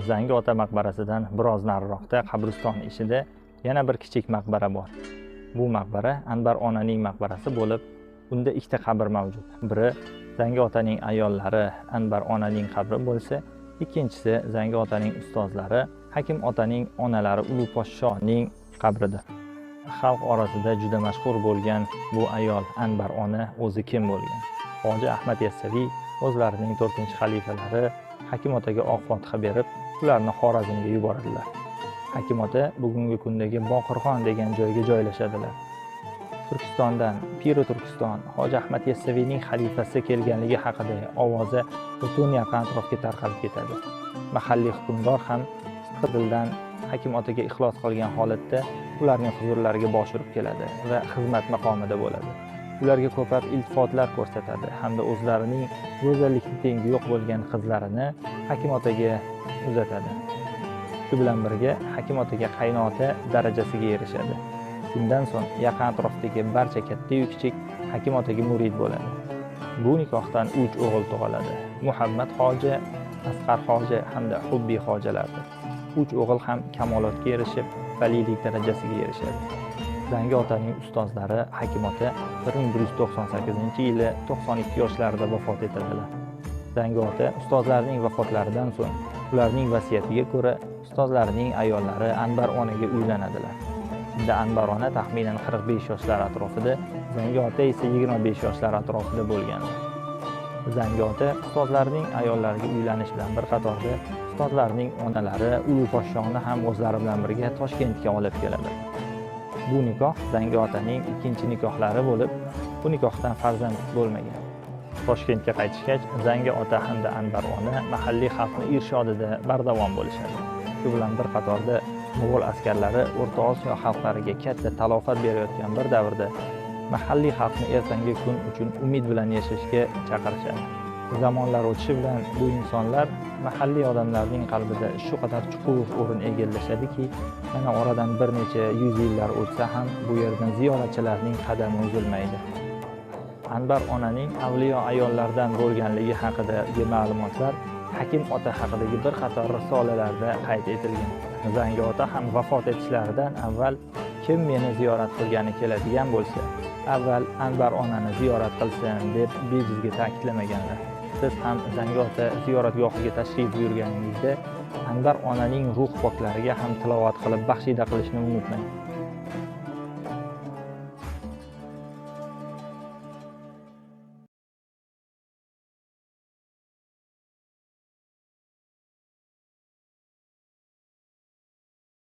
Zangi ota maqbarasidan biroz nariroqda qabriston ishida yana bir kichik maqbara bor. Bu maqbara Anbar onaning maqbarasi bo'lib, unda ikkita qabr mavjud. Biri Zangi otaning ayollari Anbar onaning qabri bo'lsa, ikkinchisi Zangi otaning ustozlari Hakim otaning onalari Ulug'poshshoning qabridir. Xalq orasida juda mashhur bo'lgan bu ayol Anbar ona o'zi kim bo'lgan? Hoji Ahmad Yassaviy o'zlarining 4-xalifalari Hakim otaga oq fotiha berib, ularni Xorazmga yuboradilar. Hakim ota bugungi kundagi Boqirxon degan joyga joylashadilar. Turkistondan Piri Turkiston Hoji Ahmad Yassaviyning xalifasi kelganligi haqida ovozi butun yaqin atrofga tarqalib ketadi. Mahalliy hukmdor ham sidqi dildan Hakim otaga ixlos qilgan holatda ularning huzurlariga bosh urib keladi va xizmat maqomida bo'ladi. Ularga ko'plab iltifotlar ko'rsatadi hamda o'zlarining go'zallikning tengi yo'q bo'lgan qizlarini Hakim otaga uzatadi. Shu bilan birga Hakim otaga qaynota darajasiga erishadi. Shundan so'ng yaqin atrofdagi barcha katta-yu kichik Hakim otaga murid bo'ladi. Bu nikohdan 3 o'g'il tug'iladi. Muhammad hoji, Asqar hoji hamda Hubbi hojilardir. 3 o'g'il ham kamolotga erishib, valiylik darajasiga erishadi. Zangi otaning ustozlari Hakim ota 1198-yili 92 yoshlarida vafot etadilar. Zangi ota ustozlarining vafotlaridan so'ng ularning vasiyatiga ko'ra ustozlarining ayollari Anbar onaga uylanadilar. Shunda Anbar ona taxminan 45 yoshlar atrofida, Zangi ota esa 25 yoshlar atrofida bo'lgan. Zangi ota ustozlarining ayollariga uylanish bilan bir qatorda ustozlarining onalari Ulug'poshshoni ham o'zlari bilan birga Toshkentga olib keladi. Bu nikoh Zangi otaning ikkinchi nikohlari bo'lib, bu nikohdan farzand bo'lmagan. Toshkentga qaytishgach, Zangi ota hamda Anbar ona mahalliy xalqning irshodida bardavom bo'lishadi. Shu bilan bir qatorda Mo'g'ul askarlari O'rta Osiyo xalqlariga katta talofat berayotgan bir davrda mahalliy xalqni ertangi kun uchun umid bilan yashashga chaqirishadi. Zamonlar o'tishi bilan bu insonlar mahalliy odamlarning qalbida shu qadar chuqur o'rin egallashadiki, mana oradan bir necha yuz yillar o'tsa ham bu yerdan ziyoratchilarning qadami uzilmaydi. Anbar onaning avliyo ayollardan bo'lganligi haqidagi ma'lumotlar Hakim ota haqidagi bir qator risolalarda qayd etilgan. Zangi ota ham vafot etishlaridan avval kim meni ziyorat qilgani keladigan bo'lsa, avval Anbar onani ziyorat qilsin deb bejizga ta'kidlamaganlar. Siz ham Zangi ota ziyoratgohiga tashrif buyurganingizda Anbar onaning ruh poklariga ham tilovat qilib baxshida qilishni unutmang.